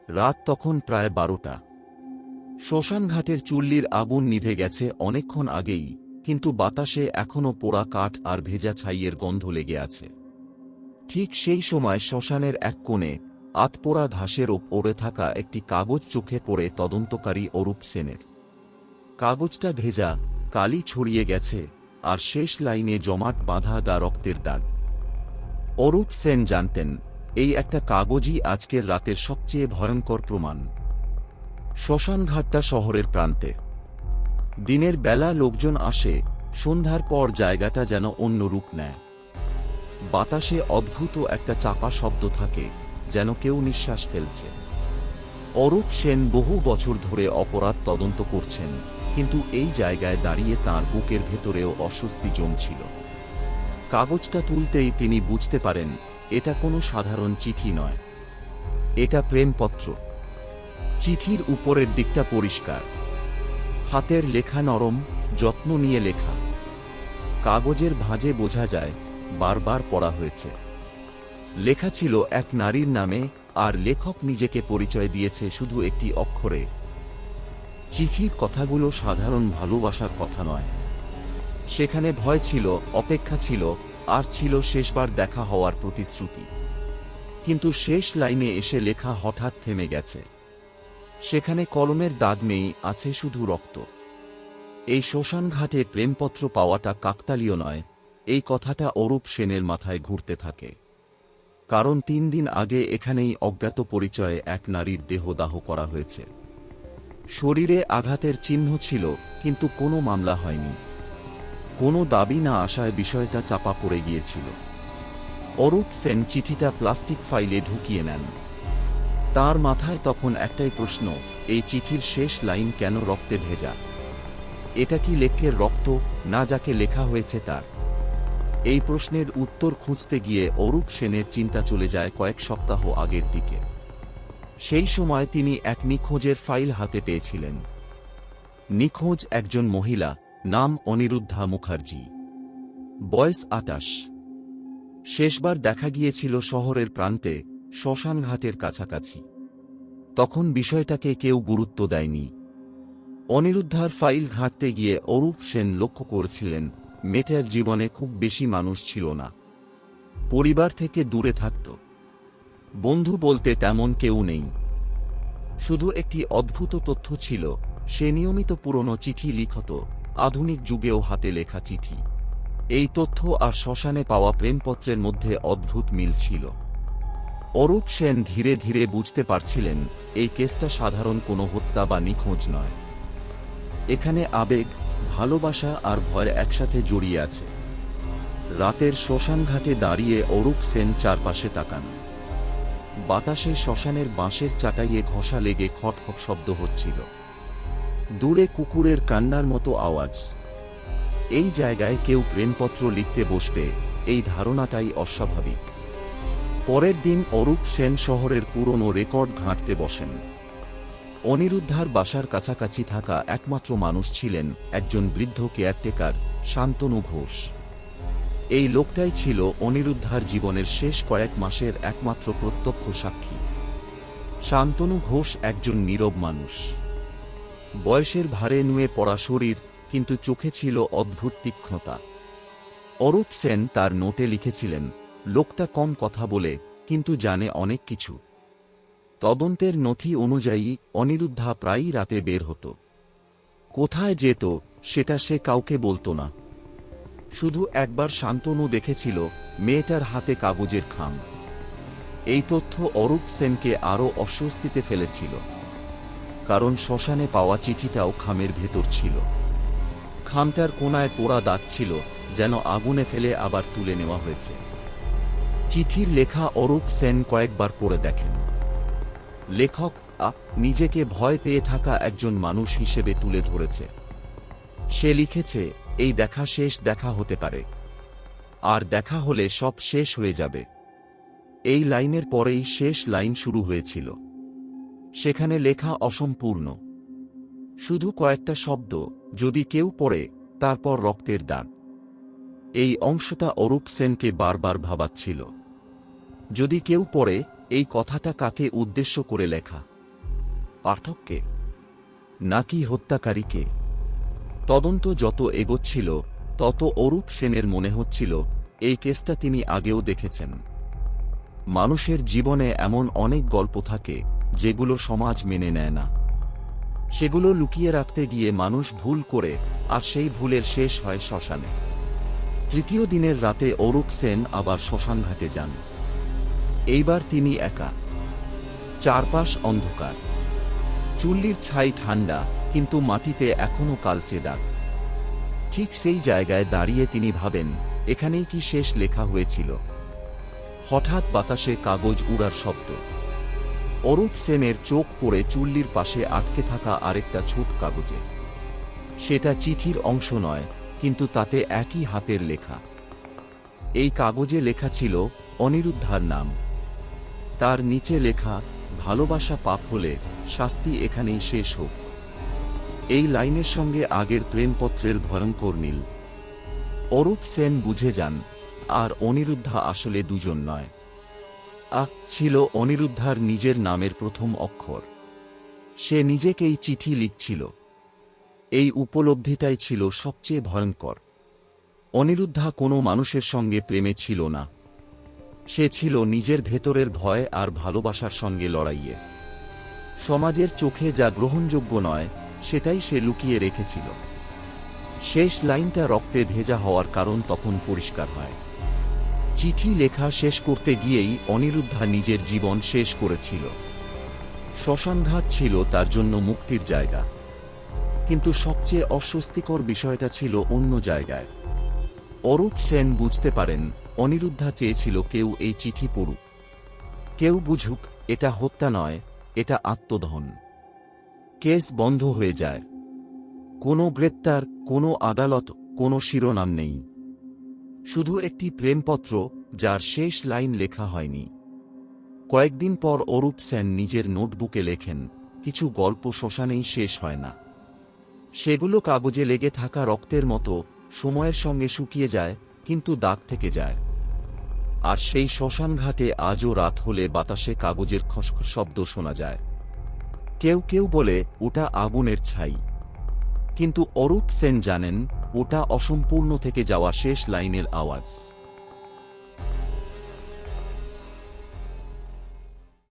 রাত তখন প্রায় 12টা। শ্মশানঘাটের চুল্লির আগুন নিভে গেছে অনেকক্ষণ আগেই, কিন্তু বাতাসে এখনও পোড়া কাঠ আর ভেজা ছাইয়ের গন্ধ লেগে আছে। ঠিক সেই সময় শ্মশানের এক কোণে আতপোড়া ঘাসের ওপরে থাকা একটি কাগজ চোখে পড়ে তদন্তকারী অরূপ সেনের। কাগজটা ভেজা, কালি ছড়িয়ে গেছে, আর শেষ লাইনে জমাট বাঁধা রক্তের দাগ। অরূপ সেন জানতেন, এই একটা কাগজই আজকের রাতের সবচেয়ে ভয়ঙ্কর প্রমাণ। শ্মশানঘাটটা শহরের প্রান্তে। দিনের বেলা লোকজন আসে, সন্ধ্যার পর জায়গাটা যেন অন্য রূপ নেয়। বাতাসে অদ্ভুত একটা চাপা শব্দ থাকে, যেন কেউ নিঃশ্বাস ফেলছে। অরূপ সেন বহু বছর ধরে অপরাধ তদন্ত করছেন, কিন্তু এই জায়গায় দাঁড়িয়ে তাঁর বুকের ভেতরেও অস্বস্তি জমছিল। কাগজটা তুলতেই তিনি বুঝতে পারেন, এটা কোনো সাধারণ চিঠি নয়, এটা প্রেমপত্র। চিঠির উপরের দিকটা পরিষ্কার, হাতের লেখা নরম, যত্ন নিয়ে লেখা। কাগজের ভাঁজে বোঝা যায় বারবার পড়া হয়েছে। লেখা ছিল এক নারীর নামে, আর লেখক নিজেকে পরিচয় দিয়েছে শুধু একটি অক্ষরে। চিঠির কথাগুলো সাধারণ ভালোবাসার কথা নয়। সেখানে ভয় ছিল, অপেক্ষা ছিল, আর ছিল শেষবার দেখা হওয়ার প্রতিশ্রুতি। কিন্তু শেষ লাইনে এসে লেখা হঠাৎ থেমে গেছে। সেখানে কলমের দাগ নেই, আছে শুধু রক্ত। এই শ্মশানঘাটে প্রেমপত্র পাওয়াটা কাকতালীয় নয়, এই কথাটা অরূপ সেনের মাথায় ঘুরতে থাকে। কারণ 3 দিন আগে এখানেই অজ্ঞাত পরিচয়ে এক নারীর দেহদাহ করা হয়েছে। শরীরে আঘাতের চিহ্ন ছিল, কিন্তু কোনো মামলা হয়নি। কোনো দাবি না আসায় বিষয়টা চাপা পড়ে গিয়েছিল। অরূপ সেন চিঠিটা প্লাস্টিক ফাইলে ঢুকিয়ে নেন। তার মাথায় তখন একটাই প্রশ্ন, এই চিঠির শেষ লাইন কেন রক্তে ভেজা? এটা কি লেখকের রক্ত, না যাকে লেখা হয়েছে তার? এই প্রশ্নের উত্তর খুঁজতে গিয়ে অরূপ সেনের চিন্তা চলে যায় কয়েক সপ্তাহ আগের দিকে। সেই সময় তিনি এক নিখোঁজের ফাইল হাতে পেয়েছিলেন। নিখোঁজ একজন মহিলা, নাম অনিরুদ্ধা মুখার্জি, বয়স 28। শেষবার দেখা গিয়েছিল শহরের প্রান্তে, শ্মশানঘাটের কাছাকাছি। তখন বিষয়টাকে কেউ গুরুত্ব দেয়নি। অনিরুদ্ধার ফাইল ঘাঁটতে গিয়ে অরূপ সেন লক্ষ্য করেছিলেন, মেয়েটার জীবনে খুব বেশি মানুষ ছিল না। পরিবার থেকে দূরে থাকত, বন্ধু বলতে তেমন কেউ নেই। শুধু একটি অদ্ভুত তথ্য ছিল, সে নিয়মিত পুরনো চিঠি লিখত, আধুনিক যুগেও হাতে লেখা চিঠি। এই তথ্য আর শ্মশানে পাওয়া প্রেমপত্রের মধ্যে অদ্ভুত মিল ছিল। অরূপ সেন ধীরে ধীরে বুঝতে পারছিলেন, এই কেসটা সাধারণ কোনো হত্যা বা নিখোঁজ নয়। এখানে আবেগ, ভালোবাসা আর ভয় একসাথে জড়িয়ে আছে। রাতের শ্মশানঘাটে দাঁড়িয়ে অরূপ সেন চারপাশে তাকান। বাতাসে শ্মশানের বাঁশের চাটাইয়ে ঘষা লেগে খটখট শব্দ হচ্ছিল। দূরে কুকুরের কান্নার মতো আওয়াজ। এই জায়গায় কেউ প্রেমপত্র লিখতে বসবে, এই ধারণাটাই অস্বাভাবিক। পরের দিন অরূপ সেন শহরের পুরনো রেকর্ড ঘাঁটতে বসেন। অনিরুদ্ধার বাসার কাছাকাছি থাকা একমাত্র মানুষ ছিলেন একজন বৃদ্ধ কেয়ারটেকার, শান্তনু ঘোষ। এই লোকটাই ছিল অনিরুদ্ধার জীবনের শেষ কয়েক মাসের একমাত্র প্রত্যক্ষ সাক্ষী। শান্তনু ঘোষ একজন নীরব মানুষ। বয়সের ভারে নুয়ে পড়া শরীর, কিন্তু চোখে ছিল অদ্ভুত তীক্ষ্ণতা। অরূপ সেন তার নোটে লিখেছিলেন, লোকটা কম কথা বলে, কিন্তু জানে অনেক কিছু। তদন্তের নথি অনুযায়ী অনিরুদ্ধা প্রায়ই রাতে বের হতো। কোথায় যেত সেটা সে কাউকে বলতো না। শুধু একবার শান্তনু দেখেছিল মেয়েটার হাতে কাগজের খাম। এই তথ্য অরূপ সেনকে আরও অস্বস্তিতে ফেলেছিল, কারণ শ্মশানে পাওয়া চিঠিটাও খামের ভেতর ছিল। খামটার কোনায় পোড়া দাগ ছিল, যেন আগুনে ফেলে আবার তুলে নেওয়া হয়েছে। চিঠির লেখা অরূপ সেন কয়েকবার পড়ে দেখেন। লেখক নিজেকে ভয় পেয়ে থাকা একজন মানুষ হিসেবে তুলে ধরেছে। সে লিখেছে, এই দেখা শেষ দেখা হতে পারে, আর দেখা হলে সব শেষ হয়ে যাবে। এই লাইনের পরেই শেষ লাইন শুরু হয়েছিল। সেখানে লেখা অসম্পূর্ণ, শুধু কয়েকটা শব্দ, যদি কেউ পড়ে, তারপর রক্তের দাগ। এই অংশটা অরূপ সেনকে বারবার ভাবাচ্ছিল। যদি কেউ পড়ে, এই কথাটা কাকে উদ্দেশ্য করে লেখা? পাঠককে নাকি হত্যাকারীকে? তদন্ত যত এগোচ্ছিল তত অরূপ সেনের মনে হচ্ছিল এই কেসটা তিনি আগেও দেখেছেন। মানুষের জীবনে এমন অনেক গল্প থাকে যেগুলো সমাজ মেনে নেয় না। সেগুলো লুকিয়ে রাখতে গিয়ে মানুষ ভুল করে, আর সেই ভুলের শেষ হয় শ্মশানে। তৃতীয় দিনের রাতে অরূপ সেন আবার শ্মশানঘাটে যান। এইবার তিনি একা। চারপাশ অন্ধকার। চুল্লির ছাই ঠান্ডা, কিন্তু মাটিতে এখনো কালচে দাগ। ঠিক সেই জায়গায় দাঁড়িয়ে তিনি ভাবেন, এখানেই কি শেষ লেখা হয়েছিল? হঠাৎ বাতাসে কাগজ উড়ার শব্দ। অরূপ সেনের চোখ পড়ে চুল্লির পাশে আটকে থাকা আরেকটা ছোট কাগজে। সেটা চিঠির অংশ নয়, কিন্তু তাতে একই হাতের লেখা। এই কাগজে লেখা ছিল অনিরুদ্ধার নাম। তার নিচে লেখা, ভালোবাসা পাপ হলে শাস্তি এখানেই শেষ হোক। এই লাইনের সঙ্গে আগের প্রেমপত্রের ভয়ঙ্কর মিল। অরূপ সেন বুঝে যান, আর অনিরুদ্ধা আসলে দুজন নয়। ছিল অনিরুদ্ধার নিজের নামের প্রথম অক্ষর। সে নিজেকেই চিঠি লিখছিল। এই উপলব্ধিটাই ছিল সবচেয়ে ভয়ঙ্কর। অনিরুদ্ধা কোনো মানুষের সঙ্গে প্রেমে ছিল না। সে ছিল নিজের ভেতরের ভয় আর ভালোবাসার সঙ্গে লড়াইয়ে। সমাজের চোখে যা গ্রহণযোগ্য নয়, সেটাই সে লুকিয়ে রেখেছিল। শেষ লাইনটা রক্তে ভেজা হওয়ার কারণ তখন পরিষ্কার হয়। চিঠি লেখা শেষ করতে গিয়েই অনিরুদ্ধা নিজের জীবন শেষ করেছিল। শ্মশানঘাট ছিল তার জন্য মুক্তির জায়গা। কিন্তু সবচেয়ে অস্বস্তিকর বিষয়টা ছিল অন্য জায়গায়। অরূপ সেন বুঝতে পারেন, অনিরুদ্ধা চেয়েছিল কেউ এই চিঠি পড়ুক। কেউ বুঝুক এটা হত্যা নয়, এটা আত্মদহন। কেস বন্ধ হয়ে যায়। কোনো গ্রেপ্তার, কোনো আদালত, কোনো শিরোনাম নেই। শুধু একটি প্রেমপত্র যার শেষ লাইন লেখা হয়নি। কয়েকদিন পর অরূপ সেন নিজের নোটবুকে লেখেন, কিছু গল্প শ্মশানেই শেষ হয় না। সেগুলো কাগজে লেগে থাকা রক্তের মতো সময়ের সঙ্গে শুকিয়ে যায়, কিন্তু দাগ থেকে যায়। আর সেই শ্মশানঘাটে আজও রাত হলে বাতাসে কাগজের খসখস শব্দ শোনা যায়। কেউ কেউ বলে ওটা আগুনের ছাই, কিন্তু অরূপ সেন জানেন ওটা অসম্পূর্ণ থেকে যাওয়া শেষ লাইনের আওয়াজ।